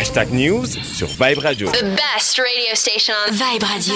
Hashtag News sur Vibe Radio. The best radio station on Vibe Radio.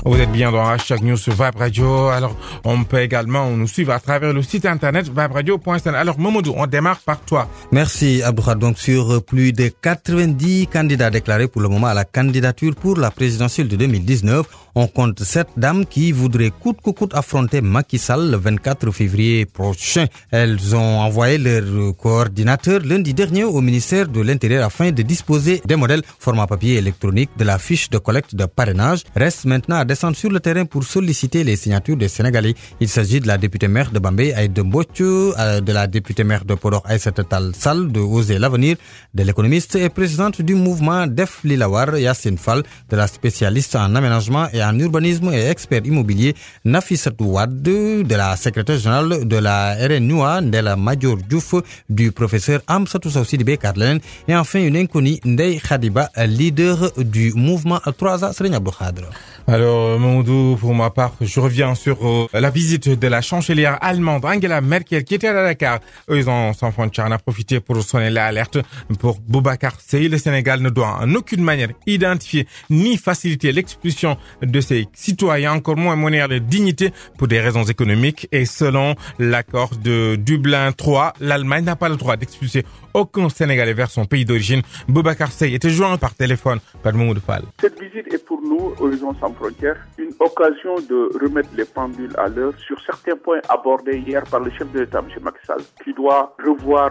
Vous êtes bien dans Hashtag News sur Vibe Radio. Alors, on peut également nous suivre à travers le site internet viberadio.sn. Alors, Mamadou, on démarre par toi. Merci, Abdourad. Donc, sur plus de 90 candidats déclarés pour le moment à la candidature pour la présidentielle de 2019, on compte 7 dames qui voudraient coûte que coûte affronter Macky Sall le 24 février prochain. Elles ont envoyé leur coordinateur lundi dernier au ministère de l'Intérieur afin de disposer des modèles format papier électronique de la fiche de collecte de parrainage. Reste maintenant à descendre sur le terrain pour solliciter les signatures des Sénégalais. Il s'agit de la députée maire de Bambey, Aïda Mbodj, de la députée maire de Podor, Aïssata Tall Sall, de Oser l'avenir, de l'économiste et présidente du mouvement Def Lilawar, Yassine Fall, de la spécialiste en aménagement et en urbanisme et expert immobilier, Nafissatou Wade, de la secrétaire générale de la RNUA, Ndella Madior Diouf, du professeur Amsatou Sow Sidibé Karlen, et enfin une inconnue, Ndeye Khadiba, leader du mouvement 3A, Serigne Abdou Khadre. Alors, Mamadou, pour ma part, je reviens sur la visite de la chancelière allemande Angela Merkel qui était à Dakar. Horizon sans frontières en a profité pour sonner l'alerte pour Boubacar Seye. Le Sénégal ne doit en aucune manière identifier ni faciliter l'expulsion de ses citoyens, encore moins monnaie de dignité pour des raisons économiques. Et selon l'accord de Dublin 3, l'Allemagne n'a pas le droit d'expulser aucun Sénégalais vers son pays d'origine. Boubacar Seye était joint par téléphone par Mamadou Fall. Cette visite est pour nous, Horizon sans frontières, une occasion de remettre les pendules à l'heure sur certains points abordés hier par le chef de l'État, M. Macky Sall, qui doit revoir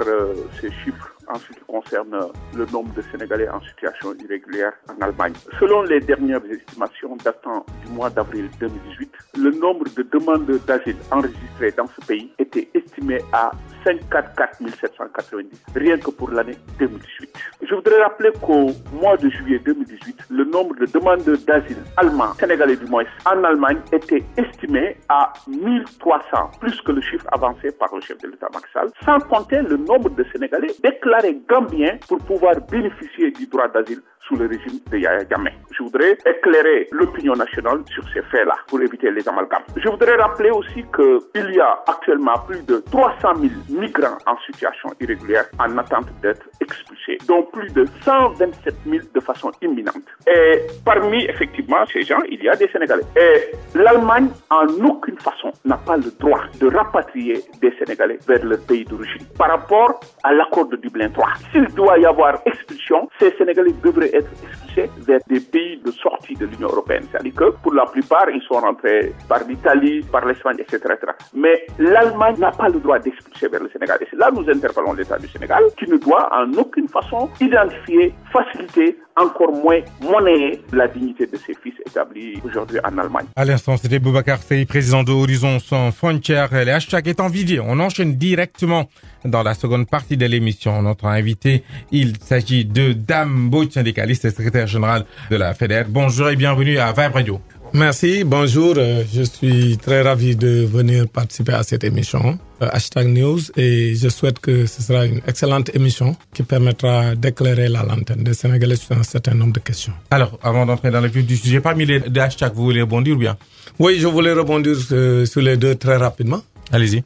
ses chiffres en ce qui concerne le nombre de Sénégalais en situation irrégulière en Allemagne. Selon les dernières estimations datant du mois d'avril 2018, le nombre de demandeurs d'asile enregistrés dans ce pays était estimé à 54 790, rien que pour l'année 2018. Je voudrais rappeler qu'au mois de juillet 2018, le nombre de demandeurs d'asile allemands, sénégalais du moins, en Allemagne était estimé à 1300, plus que le chiffre avancé par le chef de l'État Macky Sall, sans compter le nombre de Sénégalais déclarés gambiens pour pouvoir bénéficier du droit d'asile sous le régime de Yahya Jammeh. Je voudrais éclairer l'opinion nationale sur ces faits-là pour éviter les amalgames. Je voudrais rappeler aussi qu'il y a actuellement plus de 300 000 migrants en situation irrégulière en attente d'être expulsés, dont plus de 127 000 de façon imminente. Et parmi, effectivement, ces gens, il y a des Sénégalais. Et l'Allemagne, en aucune façon, n'a pas le droit de rapatrier des Sénégalais vers leur pays d'origine. Par rapport à l'accord de Dublin 3, s'il doit y avoir expulsion, ces Sénégalais devraient être expulsés vers des pays de sortie de l'Union européenne. C'est-à-dire que, pour la plupart, ils sont rentrés par l'Italie, par l'Espagne, etc., etc. Mais l'Allemagne n'a pas le droit d'expulser vers le Sénégal. Et c'est là que nous interpellons l'État du Sénégal, qui ne doit en aucune façon identifier, faciliter, encore moins monnayer la dignité de ses fils établis aujourd'hui en Allemagne. À l'instant, c'était Boubacar Seye, président de Horizon sans frontières. Les hashtags étant vidés, on enchaîne directement dans la seconde partie de l'émission. Notre invité, il s'agit de Dame Mbodj, syndicaliste et secrétaire général de la FEDER. Bonjour et bienvenue à Vibe Radio. Merci, bonjour. Je suis très ravi de venir participer à cette émission, Hashtag News, et je souhaite que ce sera une excellente émission qui permettra d'éclairer la lanterne des Sénégalais sur un certain nombre de questions. Alors, avant d'entrer dans le vif du sujet, parmi les hashtags, vous voulez rebondir ou bien? Oui, je voulais rebondir sur les deux très rapidement. Allez-y.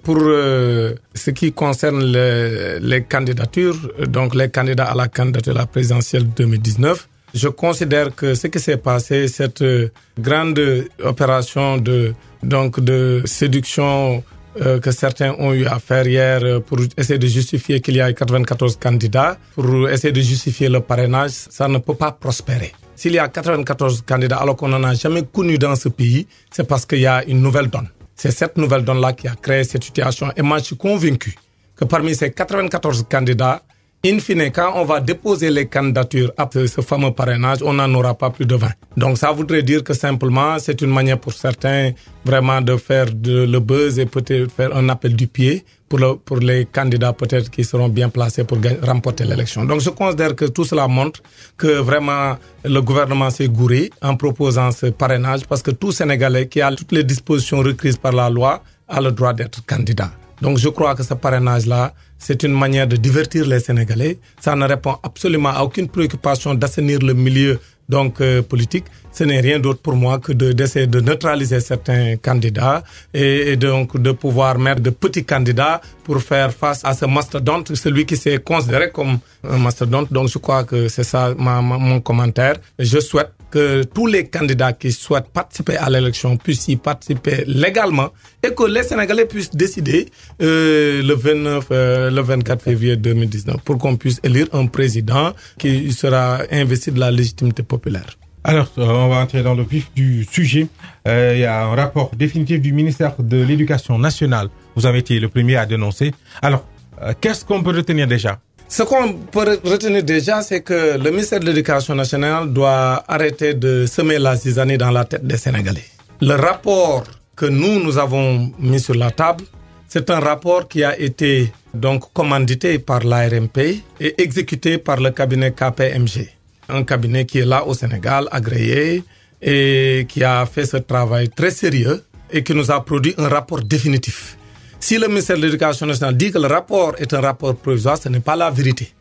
Pour ce qui concerne les candidatures, donc les candidats à la candidature à la présidentielle 2019, je considère que ce qui s'est passé, cette grande opération de séduction que certains ont eu à faire hier pour essayer de justifier qu'il y a 94 candidats, pour essayer de justifier le parrainage, ça ne peut pas prospérer. S'il y a 94 candidats alors qu'on n'en a jamais connu dans ce pays, c'est parce qu'il y a une nouvelle donne. C'est cette nouvelle donne-là qui a créé cette situation. Et moi, je suis convaincu que parmi ces 94 candidats, in fine, quand on va déposer les candidatures après ce fameux parrainage, on n'en aura pas plus de 20. Donc ça voudrait dire que simplement, c'est une manière pour certains vraiment de faire le buzz et peut-être faire un appel du pied pour les candidats peut-être qui seront bien placés pour remporter l'élection. Donc je considère que tout cela montre que vraiment le gouvernement s'est gouré en proposant ce parrainage parce que tout Sénégalais qui a toutes les dispositions requises par la loi a le droit d'être candidat. Donc je crois que ce parrainage-là, c'est une manière de divertir les Sénégalais. Ça ne répond absolument à aucune préoccupation d'assainir le milieu politique, ce n'est rien d'autre pour moi que d'essayer de neutraliser certains candidats et donc de pouvoir mettre de petits candidats pour faire face à ce mastodonte, celui qui s'est considéré comme un mastodonte. Donc je crois que c'est ça mon commentaire. Je souhaite que tous les candidats qui souhaitent participer à l'élection puissent y participer légalement et que les Sénégalais puissent décider le 24 février 2019 pour qu'on puisse élire un président qui sera investi de la légitimité populaire. Alors, on va entrer dans le vif du sujet. Il y a un rapport définitif du ministère de l'Éducation nationale. Vous avez été le premier à dénoncer. Alors, qu'est-ce qu'on peut retenir déjà? Ce qu'on peut retenir déjà, c'est que le ministère de l'Éducation nationale doit arrêter de semer la zizanie dans la tête des Sénégalais. Le rapport que nous avons mis sur la table, c'est un rapport qui a été donc commandité par l'ARMP et exécuté par le cabinet KPMG. Un cabinet qui est là au Sénégal, agréé, et qui a fait ce travail très sérieux et qui nous a produit un rapport définitif. Si le ministère de l'Éducation nationale dit que le rapport est un rapport provisoire, ce n'est pas la vérité.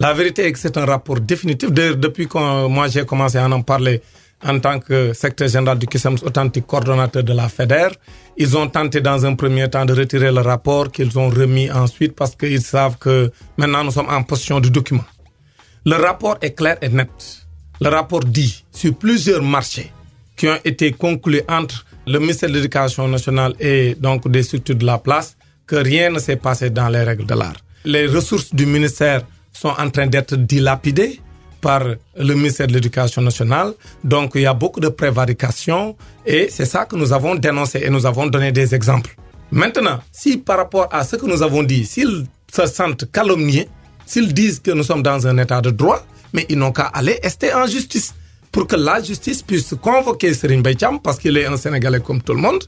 La vérité est que c'est un rapport définitif. Depuis que moi j'ai commencé à en parler en tant que secrétaire général du Cusems authentique coordonnateur de la FEDER, ils ont tenté dans un premier temps de retirer le rapport qu'ils ont remis ensuite parce qu'ils savent que maintenant nous sommes en possession du document. Le rapport est clair et net. Le rapport dit sur plusieurs marchés qui ont été conclus entre le ministère de l'Éducation nationale et donc des structures de la place que rien ne s'est passé dans les règles de l'art. Les ressources du ministère sont en train d'être dilapidées par le ministère de l'Éducation nationale. Donc, il y a beaucoup de prévarication et c'est ça que nous avons dénoncé et nous avons donné des exemples. Maintenant, si par rapport à ce que nous avons dit, s'ils se sentent calomniés, s'ils disent que nous sommes dans un état de droit, mais ils n'ont qu'à aller rester en justice pour que la justice puisse convoquer Serigne Mbaye Thiam parce qu'il est un Sénégalais comme tout le monde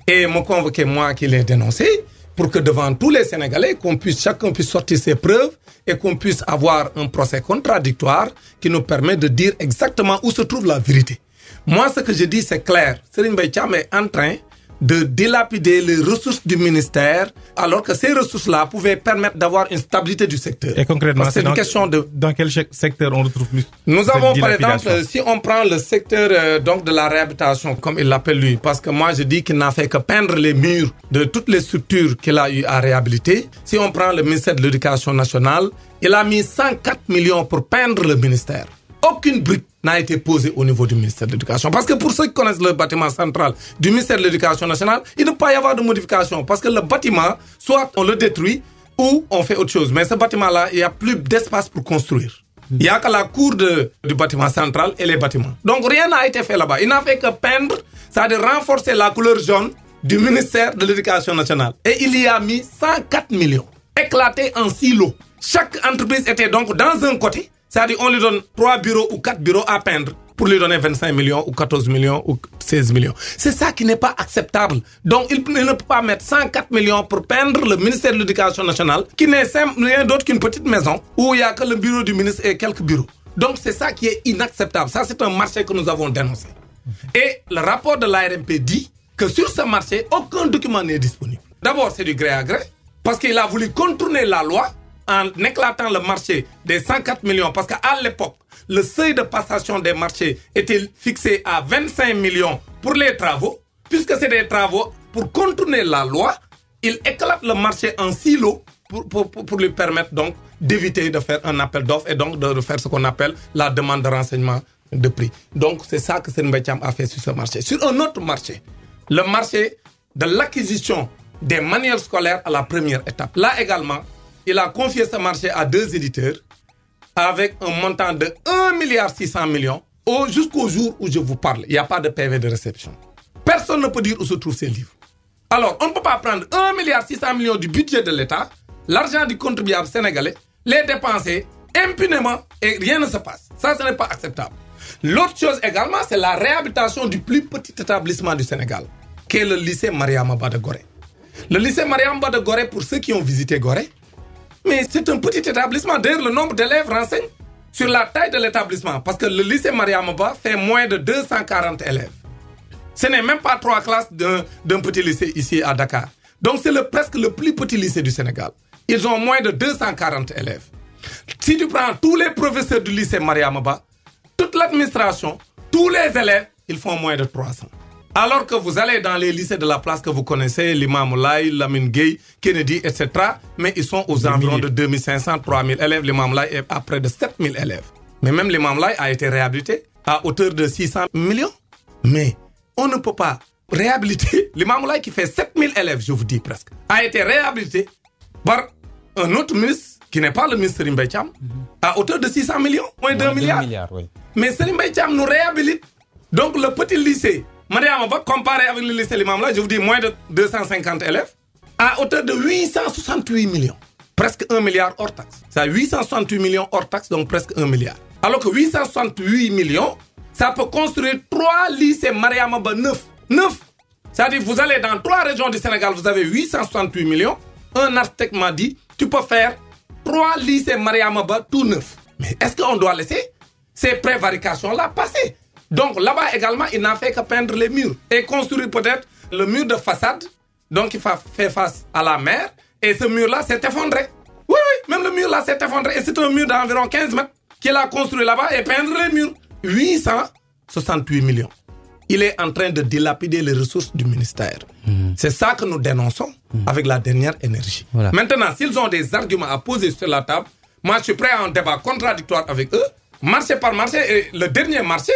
et me convoquer moi qui l'ai dénoncé pour que devant tous les Sénégalais, chacun puisse sortir ses preuves et qu'on puisse avoir un procès contradictoire qui nous permet de dire exactement où se trouve la vérité. Moi, ce que je dis, c'est clair. Serigne Mbaye Thiam est en train de dilapider les ressources du ministère alors que ces ressources-là pouvaient permettre d'avoir une stabilité du secteur. Et concrètement, c'est une question de... Dans quel secteur on retrouve plus? Nous avons par exemple, si on prend le secteur donc de la réhabilitation, comme il l'appelle lui, parce que moi je dis qu'il n'a fait que peindre les murs de toutes les structures qu'il a eu à réhabiliter. Si on prend le ministère de l'Éducation nationale, il a mis 104 millions pour peindre le ministère. Aucune brique n'a été posée au niveau du ministère de l'Éducation. Parce que pour ceux qui connaissent le bâtiment central du ministère de l'Éducation nationale, il ne peut pas y avoir de modification. Parce que le bâtiment, soit on le détruit ou on fait autre chose. Mais ce bâtiment-là, il n'y a plus d'espace pour construire. Il n'y a que la cour du bâtiment central et les bâtiments. Donc rien n'a été fait là-bas. Il n'a fait que peindre, c'est-à-dire renforcer la couleur jaune du ministère de l'Éducation nationale. Et il y a mis 104 millions, éclatés en silos. Chaque entreprise était donc dans un côté. C'est-à-dire on lui donne 3 bureaux ou 4 bureaux à peindre pour lui donner 25 millions ou 14 millions ou 16 millions. C'est ça qui n'est pas acceptable. Donc il ne peut pas mettre 104 millions pour peindre le ministère de l'Éducation nationale qui n'est rien d'autre qu'une petite maison où il n'y a que le bureau du ministre et quelques bureaux. Donc c'est ça qui est inacceptable. Ça c'est un marché que nous avons dénoncé. Et le rapport de l'ARMP dit que sur ce marché, aucun document n'est disponible. D'abord c'est du gré à gré parce qu'il a voulu contourner la loi en éclatant le marché des 104 millions, parce qu'à l'époque, le seuil de passation des marchés était fixé à 25 millions pour les travaux. Puisque c'est des travaux, pour contourner la loi, il éclate le marché en silos pour lui permettre donc d'éviter de faire un appel d'offres et donc de faire ce qu'on appelle la demande de renseignement de prix. Donc c'est ça que Serigne Mbaye Thiam a fait sur ce marché. Sur un autre marché, le marché de l'acquisition des manuels scolaires à la première étape. Là également, il a confié ce marché à 2 éditeurs avec un montant de 1,6 milliard jusqu'au jour où je vous parle. Il n'y a pas de PV de réception. Personne ne peut dire où se trouvent ces livres. Alors, on ne peut pas prendre 1,6 milliard du budget de l'État, l'argent du contribuable sénégalais, les dépenser impunément et rien ne se passe. Ça, ce n'est pas acceptable. L'autre chose également, c'est la réhabilitation du plus petit établissement du Sénégal, qui est le lycée Mariama Ba de Gorée. Le lycée Mariama Ba de Gorée, pour ceux qui ont visité Gorée, mais c'est un petit établissement. D'ailleurs, le nombre d'élèves renseigne sur la taille de l'établissement. Parce que le lycée Mariama Ba fait moins de 240 élèves. Ce n'est même pas 3 classes d'un petit lycée ici à Dakar. Donc c'est presque le plus petit lycée du Sénégal. Ils ont moins de 240 élèves. Si tu prends tous les professeurs du lycée Mariama Ba, toute l'administration, tous les élèves, ils font moins de 300. Alors que vous allez dans les lycées de la place que vous connaissez, l'Imam Laye, Lamine Gueye, Kennedy, etc. Mais ils sont aux environs de 2500, 3000 élèves. L'Imam Laye est à près de 7000 élèves. Mais même l'Imam Laye a été réhabilité à hauteur de 600 millions. Mais on ne peut pas réhabiliter l'Imam Laye qui fait 7000 élèves, je vous dis presque, a été réhabilité par un autre ministre qui n'est pas le ministre Serigne Mbaye Thiam à hauteur de 600 millions, moins 2 milliards. Oui. Mais Serigne Mbaye Thiam nous réhabilite. Donc le petit lycée, Mariama Ba, comparé avec le lycée Limam Laye, je vous dis moins de 250 élèves, à hauteur de 868 millions. Presque 1 milliard hors taxe. Ça 868 millions hors taxe, donc presque 1 milliard. Alors que 868 millions, ça peut construire 3 lycées Mariama Ba neufs. C'est-à-dire, vous allez dans 3 régions du Sénégal, vous avez 868 millions. Un architecte m'a dit, tu peux faire 3 lycées Mariama Ba tout neufs. Mais est-ce qu'on doit laisser ces prévarications-là passer? Donc là-bas également, il n'a fait que peindre les murs et construire peut-être le mur de façade, donc il fait face à la mer, et ce mur-là s'est effondré. Oui, même le mur-là s'est effondré, et c'est un mur d'environ 15 mètres qu'il a construit là-bas et peindre les murs. 868 millions. Il est en train de dilapider les ressources du ministère. C'est ça que nous dénonçons avec la dernière énergie. Voilà. Maintenant, s'ils ont des arguments à poser sur la table, moi je suis prêt à un débat contradictoire avec eux, marché par marché, et le dernier marché,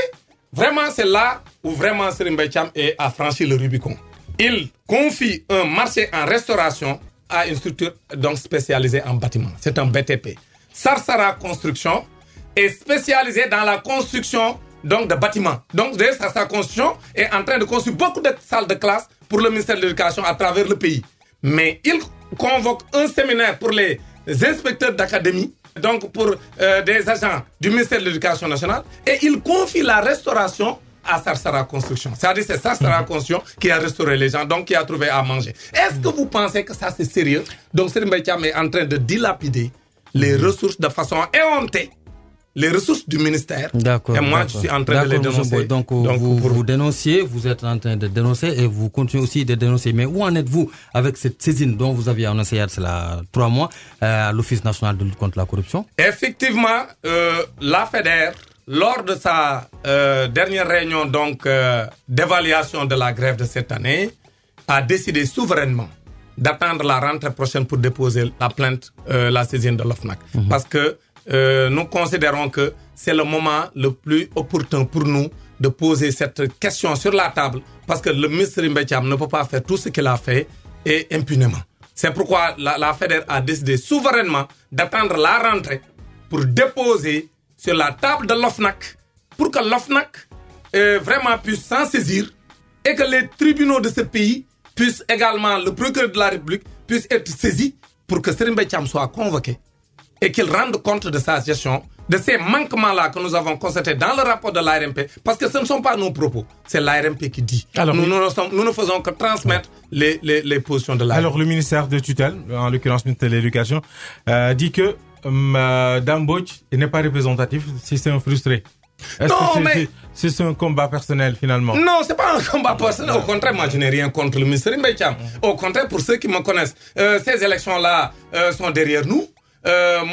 vraiment, c'est là où vraiment Serigne Mbaye Thiam a franchi le Rubicon. Il confie un marché en restauration à une structure donc spécialisée en bâtiment. C'est un BTP. Sarsara Construction est spécialisée dans la construction donc, de bâtiments. Donc, Sarsara Construction est en train de construire beaucoup de salles de classe pour le ministère de l'Éducation à travers le pays. Mais il convoque un séminaire pour les inspecteurs d'académie, donc pour des agents du ministère de l'Éducation nationale, et il confie la restauration à Sarsara Construction. C'est-à-dire c'est Sarsara Construction qui a restauré les gens, donc qui a trouvé à manger. Est-ce que vous pensez que ça c'est sérieux? Donc Serigne Mbaye Thiam est en train de dilapider les ressources de façon éhontée, les ressources du ministère. D'accord. Et moi, je suis en train de les dénoncer. Donc vous dénonciez, vous êtes en train de dénoncer et vous continuez aussi de dénoncer. Mais où en êtes-vous avec cette saisine dont vous aviez annoncé il y a 3 mois à l'Office national de lutte contre la corruption? Effectivement, la FEDER, lors de sa dernière réunion donc d'évaluation de la grève de cette année, a décidé souverainement d'attendre la rentrée prochaine pour déposer la plainte, la saisine de l'OFNAC. Parce que nous considérons que c'est le moment le plus opportun pour nous de poser cette question sur la table, parce que le ministre Serigne Mbaye Thiam ne peut pas faire tout ce qu'il a fait et impunément. C'est pourquoi la FEDER a décidé souverainement d'attendre la rentrée pour déposer sur la table de l'OFNAC, pour que l'OFNAC vraiment puisse s'en saisir et que les tribunaux de ce pays puissent également, le procureur de la République puisse être saisi pour que Serigne Mbaye Thiam soit convoqué et qu'il rende compte de sa gestion, de ces manquements-là que nous avons constatés dans le rapport de l'ARMP, parce que ce ne sont pas nos propos, c'est l'ARMP qui dit. Alors, nous ne faisons que transmettre les positions de l'ARMP. Alors le ministère de tutelle, en l'occurrence le ministère de l'Éducation, dit que Dame Mbodj n'est pas représentatif si c'est un frustré. Est-ce que c'est un combat personnel finalement? Non, c'est pas un combat personnel. Au contraire, moi je n'ai rien contre le ministre Mbaye Thiam. Au contraire, pour ceux qui me connaissent, ces élections-là sont derrière nous.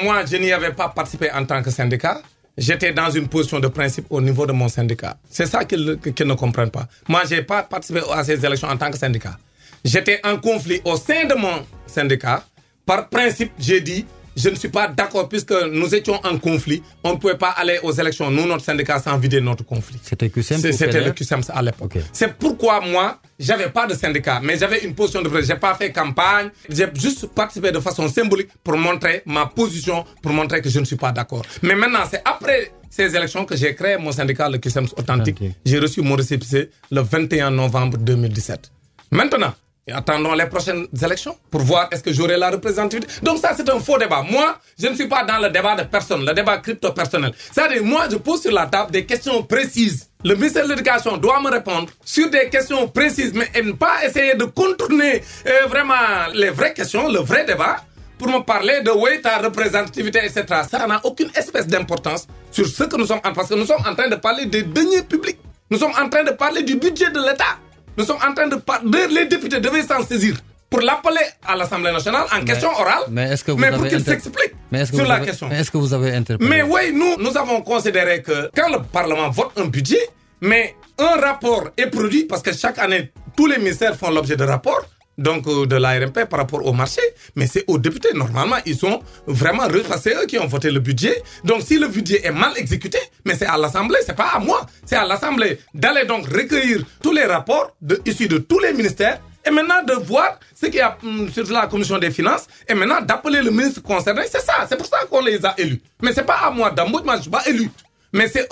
Moi, je n'y avais pas participé en tant que syndicat. J'étais dans une position de principe au niveau de mon syndicat. C'est ça qu'ils ne comprennent pas. Moi, je n'ai pas participé à ces élections en tant que syndicat. J'étais en conflit au sein de mon syndicat. Par principe, j'ai dit, je ne suis pas d'accord puisque nous étions en conflit. On ne pouvait pas aller aux élections, nous, notre syndicat, sans vider notre conflit. C'était QSEMS? C'était le QSEMS à l'époque. Okay. C'est pourquoi moi, j'avais pas de syndicat, mais j'avais une position de président. J'ai pas fait campagne. J'ai juste participé de façon symbolique pour montrer ma position, pour montrer que je ne suis pas d'accord. Mais maintenant, c'est après ces élections que j'ai créé mon syndicat, le QSEMS Authentique. J'ai reçu mon récépissé le 21 novembre 2017. Maintenant, et attendons les prochaines élections pour voir est-ce que j'aurai la représentativité. Donc ça, c'est un faux débat. Moi, je ne suis pas dans le débat de personne, le débat crypto-personnel. C'est-à-dire, moi, je pose sur la table des questions précises. Le ministère de l'Éducation doit me répondre sur des questions précises, mais ne pas essayer de contourner vraiment les vraies questions, le vrai débat, pour me parler de oui, ta représentativité, etc. Ça n'a aucune espèce d'importance sur ce que nous sommes en train de... Parce que nous sommes en train de parler des deniers publics. Nous sommes en train de parler du budget de l'État. Nous sommes en train de parler, les députés devaient s'en saisir pour l'appeler à l'Assemblée nationale en question orale, mais pour qu'il s'explique sur la question. Est-ce que vous avez interpellé? Mais oui, nous avons considéré que quand le Parlement vote un budget, mais un rapport est produit, parce que chaque année, tous les ministères font l'objet de rapports, donc de l'ARMP par rapport au marché, mais c'est aux députés. Normalement, ils sont vraiment parce que c'est eux qui ont voté le budget. Donc si le budget est mal exécuté, mais c'est à l'Assemblée, c'est pas à moi, c'est à l'Assemblée d'aller donc recueillir tous les rapports issus de tous les ministères et maintenant de voir ce qu'il y a sur la commission des finances et maintenant d'appeler le ministre concerné. C'est ça, c'est pour ça qu'on les a élus. Mais c'est pas à moi, moi je suis pas élu. Mais c'est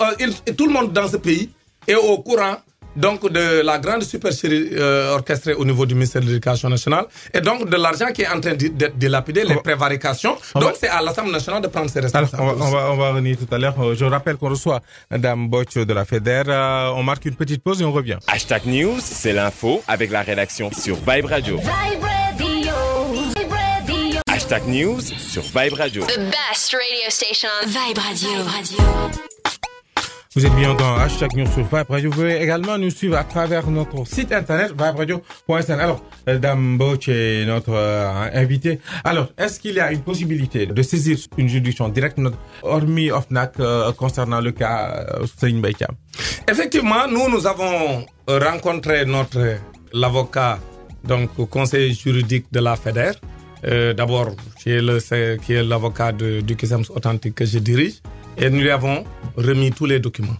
tout le monde dans ce pays est au courant donc de la grande supercherie orchestrée au niveau du ministère de l'Éducation nationale et donc de l'argent qui est en train d'être dilapidé, les prévarications. Donc c'est à l'Assemblée nationale de prendre ses responsabilités. Alors, on va revenir tout à l'heure. Je rappelle qu'on reçoit Mme Boch de la FEDER. On marque une petite pause et on revient. Hashtag News, c'est l'info avec la rédaction sur Vibe Radio. Hashtag News sur Vibe Radio. The best radio station on Vibe Radio. Vous êtes bien dans Hashtag News sur Vibe Radio. Vous pouvez également nous suivre à travers notre site internet viberadio.sn. Alors, Dame Boch est notre invitée. Alors, est-ce qu'il y a une possibilité de saisir une juridiction directe, hormis OFNAC, concernant le cas Serigne Mbaye Thiam? Effectivement, nous avons rencontré l'avocat, donc conseiller juridique de la FEDER. D'abord, qui est l'avocat du Cusems authentique que je dirige. Et nous lui avons remis tous les documents.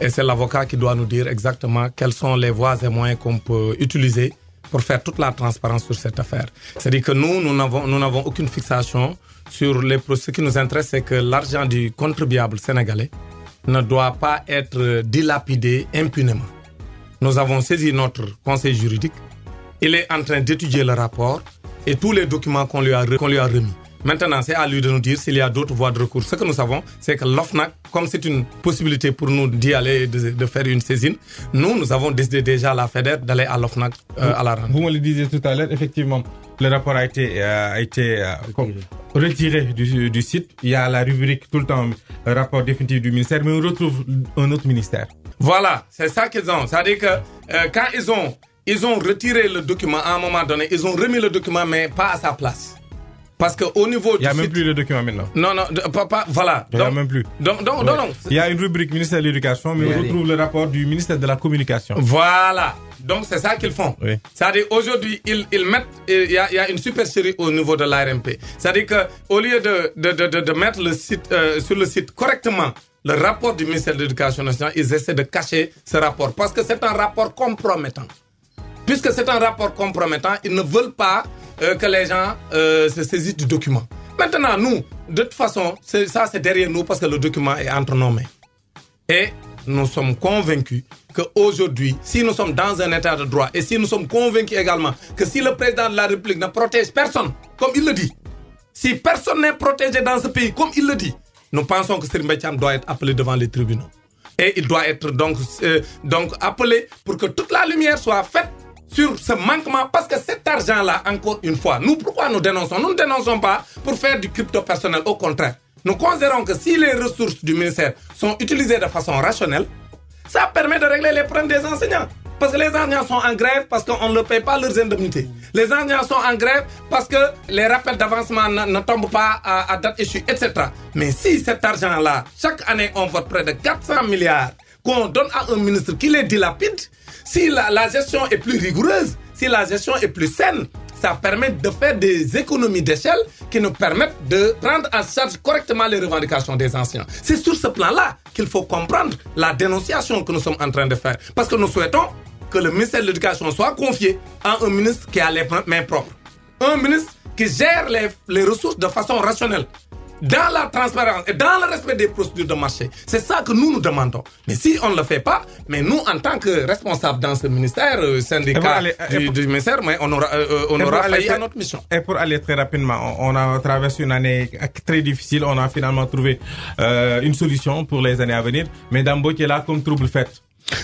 Et c'est l'avocat qui doit nous dire exactement quelles sont les voies et moyens qu'on peut utiliser pour faire toute la transparence sur cette affaire. C'est-à-dire que nous n'avons aucune fixation sur les procès. Ce qui nous intéresse, c'est que l'argent du contribuable sénégalais ne doit pas être dilapidé impunément. Nous avons saisi notre conseil juridique. Il est en train d'étudier le rapport et tous les documents qu'on lui a remis. Maintenant, c'est à lui de nous dire s'il y a d'autres voies de recours. Ce que nous savons, c'est que l'OFNAC, comme c'est une possibilité pour nous d'y aller, de faire une saisine, nous avons décidé déjà à la FEDER d'aller à l'OFNAC à la rentrée. Vous me le disiez tout à l'heure, effectivement, le rapport a été retiré du site. Il y a la rubrique tout le temps, rapport définitif du ministère, mais on retrouve un autre ministère. Voilà, c'est ça qu'ils ont. C'est-à-dire que quand ils ont retiré le document à un moment donné, ils ont remis le document, mais pas à sa place. Parce qu'au niveau du il n'y a même plus le document maintenant. Non, voilà. Il n'y a même plus. Non. Il y a une rubrique ministère de l'Éducation, mais on retrouve le rapport du ministère de la Communication. Voilà. Donc c'est ça qu'ils font. Oui. C'est-à-dire aujourd'hui, ils mettent, il y a une supercherie au niveau de l'ARMP. C'est-à-dire qu'au lieu de mettre le site, sur le site correctement le rapport du ministère de l'Éducation nationale, ils essaient de cacher ce rapport. Parce que c'est un rapport compromettant. Puisque c'est un rapport compromettant, ils ne veulent pas que les gens se saisissent du document. Maintenant, nous, de toute façon, c'est derrière nous parce que le document est entre nos mains. Et nous sommes convaincus qu'aujourd'hui, si nous sommes dans un état de droit et si nous sommes convaincus également que si le président de la République ne protège personne, comme il le dit, si personne n'est protégé dans ce pays, comme il le dit, nous pensons que Serigne Mbaye Thiam doit être appelé devant les tribunaux. Et il doit être donc appelé pour que toute la lumière soit faite sur ce manquement, parce que cet argent-là, encore une fois, pourquoi nous dénonçons? Nous ne dénonçons pas pour faire du crypto personnel, au contraire. Nous considérons que si les ressources du ministère sont utilisées de façon rationnelle, ça permet de régler les problèmes des enseignants. Parce que les enseignants sont en grève parce qu'on ne leur paye pas leurs indemnités. Les enseignants sont en grève parce que les rappels d'avancement ne tombent pas à date échue, etc. Mais si cet argent-là, chaque année, on vote près de 400 milliards qu'on donne à un ministre qui les dilapide, si la gestion est plus rigoureuse, si la gestion est plus saine, ça permet de faire des économies d'échelle qui nous permettent de prendre en charge correctement les revendications des enseignants. C'est sur ce plan-là qu'il faut comprendre la dénonciation que nous sommes en train de faire. Parce que nous souhaitons que le ministère de l'Éducation soit confié à un ministre qui a les mains propres. Un ministre qui gère les ressources de façon rationnelle, dans la transparence et dans le respect des procédures de marché. C'est ça que nous demandons. Mais si on ne le fait pas, mais nous, en tant que responsables dans ce ministère, syndicat du ministère, mais on aura failli à notre mission. Et pour aller très rapidement, on a traversé une année très difficile. On a finalement trouvé une solution pour les années à venir. Mais Dambo qui est là comme trouble fait.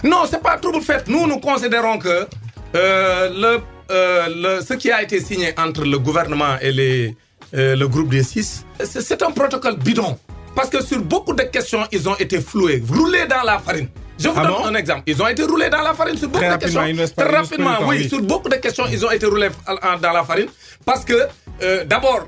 Non, c'est pas trouble fait. Nous considérons que ce qui a été signé entre le gouvernement et le groupe des 6, c'est un protocole bidon. Parce que sur beaucoup de questions, ils ont été floués, roulés dans la farine. Je vous donne un exemple. Ils ont été roulés dans la farine sur beaucoup de questions. Très rapidement, oui, sur beaucoup de questions, ils ont été roulés dans la farine. Parce que, d'abord,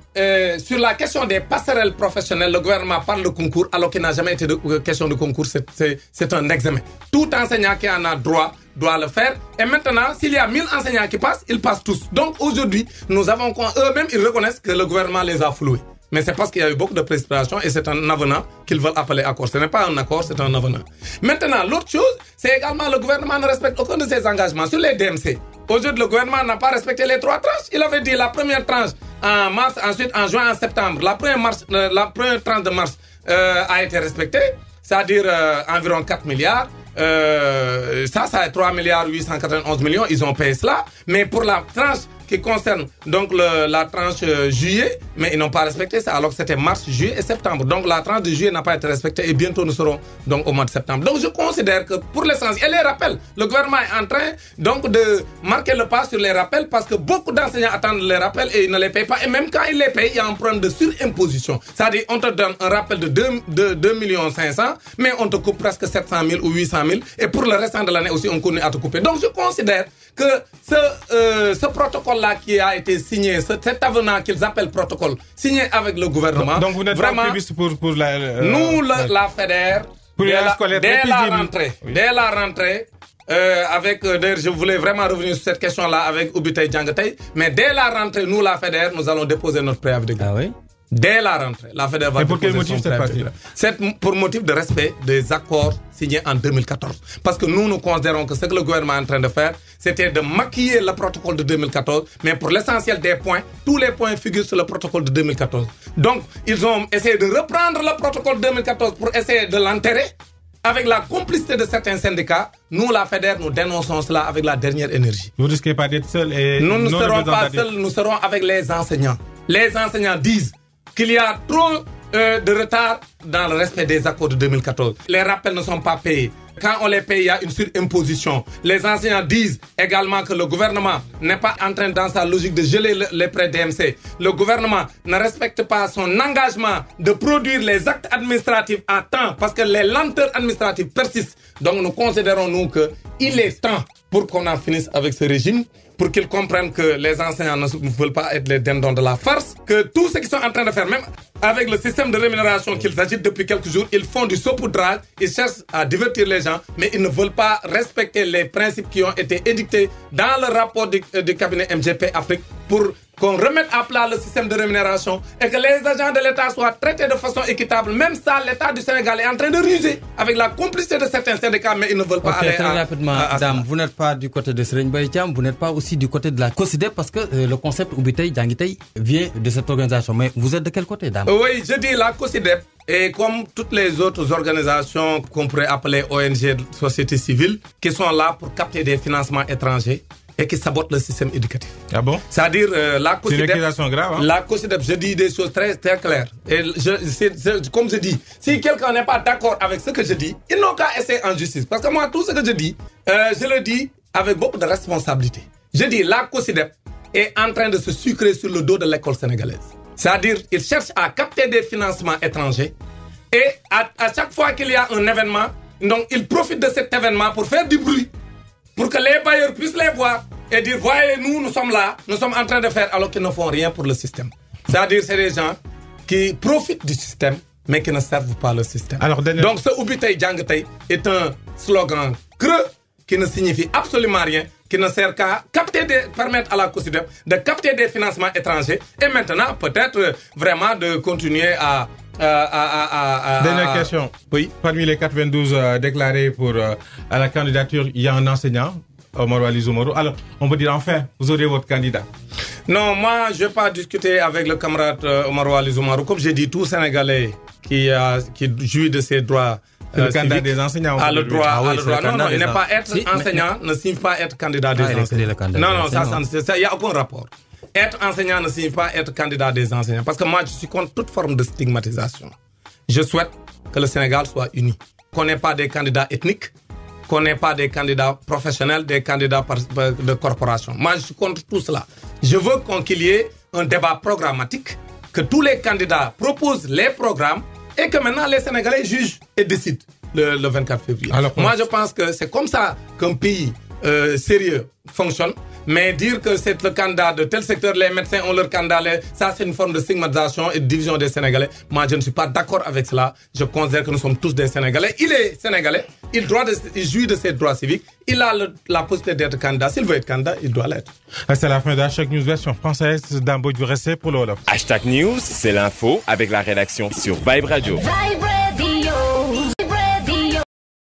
sur la question des passerelles professionnelles, le gouvernement parle de concours, alors qu'il n'a jamais été de question de concours. C'est un examen. Tout enseignant qui en a droit doit le faire. Et maintenant, s'il y a 1000 enseignants qui passent, ils passent tous. Donc aujourd'hui, eux-mêmes, ils reconnaissent que le gouvernement les a floués. Mais c'est parce qu'il y a eu beaucoup de précipitations et c'est un avenant qu'ils veulent appeler accord. Ce n'est pas un accord, c'est un avenant. Maintenant, l'autre chose, c'est également le gouvernement ne respecte aucun de ses engagements sur les DMC. Aujourd'hui, le gouvernement n'a pas respecté les 3 tranches. Il avait dit la première tranche en mars, ensuite en juin, en septembre. La première tranche de mars a été respectée, c'est-à-dire environ 4 milliards. Ça est 3 milliards 891 millions. Ils ont payé cela. Mais pour la tranche qui concerne donc la tranche juillet, mais ils n'ont pas respecté ça, alors que c'était mars, juillet et septembre. Donc la tranche de juillet n'a pas été respectée et bientôt nous serons donc au mois de septembre. Donc je considère que pour l'essentiel, et les rappels, le gouvernement est en train donc de marquer le pas sur les rappels parce que beaucoup d'enseignants attendent les rappels et ils ne les payent pas. Et même quand ils les payent, il y a un problème de surimposition. C'est-à-dire on te donne un rappel de 2,5 millions, mais on te coupe presque 700 000 ou 800 000 et pour le restant de l'année aussi on continue à te couper. Donc je considère que ce protocole-là qui a été signé, cet avenant qu'ils appellent protocole, signé avec le gouvernement. Donc vous n'êtes pas optimiste pour la... nous, la FEDER, dès la rentrée, d'ailleurs, je voulais vraiment revenir sur cette question-là avec Oubitei Djangatei, mais dès la rentrée, nous, la FEDER, nous allons déposer notre préavis de grève. Ah oui? Dès la rentrée, la FEDER va déposer son préavis de grève. C'est pour motif de respect des accords signés en 2014. Parce que nous considérons que ce que le gouvernement est en train de faire, c'était de maquiller le protocole de 2014, mais pour l'essentiel des points, tous les points figurent sur le protocole de 2014. Donc, ils ont essayé de reprendre le protocole de 2014 pour essayer de l'enterrer. Avec la complicité de certains syndicats, nous, la FEDER, nous dénonçons cela avec la dernière énergie. Vous risquez pas d'être seul et... Nous ne serons pas seuls, nous serons avec les enseignants. Les enseignants disent qu'il y a trop de retard dans le respect des accords de 2014. Les rappels ne sont pas payés. Quand on les paye, il y a une surimposition. Les enseignants disent également que le gouvernement n'est pas en train, dans sa logique, de geler les prêts DMC. Le gouvernement ne respecte pas son engagement de produire les actes administratifs à temps parce que les lenteurs administratives persistent. Donc nous considérons, nous, qu'il est temps pour qu'on en finisse avec ce régime, pour qu'ils comprennent que les enseignants ne veulent pas être les dindons de la farce, que tout ce qu'ils sont en train de faire, même avec le système de rémunération qu'ils agitent depuis quelques jours, ils font du saupoudrage, ils cherchent à divertir les gens, mais ils ne veulent pas respecter les principes qui ont été édictés dans le rapport du cabinet MGP Afrique pour qu'on remette à plat le système de rémunération et que les agents de l'État soient traités de façon équitable. Même ça, l'État du Sénégal est en train de ruser avec la complicité de certains syndicats, mais ils ne veulent pas aller très rapidement, Dame, vous n'êtes pas du côté de Serigne Mbaye Thiam, vous n'êtes pas aussi du côté de la COSYDEP parce que le concept Oubitei Djangatei vient de cette organisation. Mais vous êtes de quel côté, Dame? Oui, je dis la COSYDEP. Et comme toutes les autres organisations qu'on pourrait appeler ONG de société civile, qui sont là pour capter des financements étrangers et qui sabotent le système éducatif. Ah bon? C'est-à-dire la COSYDEP. C'est une accusation grave, hein? La COSYDEP, je dis des choses très, très claires. Et comme je dis, si quelqu'un n'est pas d'accord avec ce que je dis, ils n'ont qu'à essayer en justice. Parce que moi, tout ce que je dis, je le dis avec beaucoup de responsabilité. Je dis, la COSYDEP est en train de se sucrer sur le dos de l'école sénégalaise. C'est-à-dire, ils cherchent à capter des financements étrangers. Et à chaque fois qu'il y a un événement, donc ils profitent de cet événement pour faire du bruit. Pour que les bailleurs puissent les voir et dire, voyez, nous sommes là, nous sommes en train de faire, alors qu'ils ne font rien pour le système. C'est-à-dire, c'est des gens qui profitent du système, mais qui ne servent pas le système. Alors, donc, ce Oubitei Djangatei est un slogan creux qui ne signifie absolument rien, qui ne sert qu'à permettre à la COSYDEP de capter des financements étrangers et maintenant, peut-être vraiment de continuer à... Dernière question. Oui. Parmi les 92 déclarés pour à la candidature, il y a un enseignant, Omarou Ali Zoumarou. Alors, on peut dire enfin, vous aurez votre candidat. Non, moi, je ne vais pas discuter avec le camarade Omarou Ali Zoumarou. Comme j'ai dit, tout Sénégalais qui jouit de ses droits. C'est le candidat des enseignants. Le droit. Non, il n'est pas être enseignant, ne signifie pas être candidat des enseignants. Non, ça, il n'y a aucun rapport. Être enseignant ne signifie pas être candidat des enseignants. Parce que moi, je suis contre toute forme de stigmatisation. Je souhaite que le Sénégal soit uni. Qu'on n'ait pas des candidats ethniques, qu'on n'ait pas des candidats professionnels, des candidats de corporation. Moi, je suis contre tout cela. Je veux qu'il y ait un débat programmatique, que tous les candidats proposent les programmes et que maintenant les Sénégalais jugent et décident. le 24 février. Alors, moi, je pense que c'est comme ça qu'un pays sérieux fonctionne. Mais dire que c'est le candidat de tel secteur, les médecins ont leur candidat, ça c'est une forme de stigmatisation et de division des Sénégalais. Moi, je ne suis pas d'accord avec cela. Je considère que nous sommes tous des Sénégalais. Il est Sénégalais, il jouit de ses droits civiques, il a la possibilité d'être candidat. S'il veut être candidat, il doit l'être. C'est la fin de Hashtag News version française. D'Ambo du Ressé pour le Wolof. Hashtag News, c'est l'info avec la rédaction sur Vibe Radio. Vibe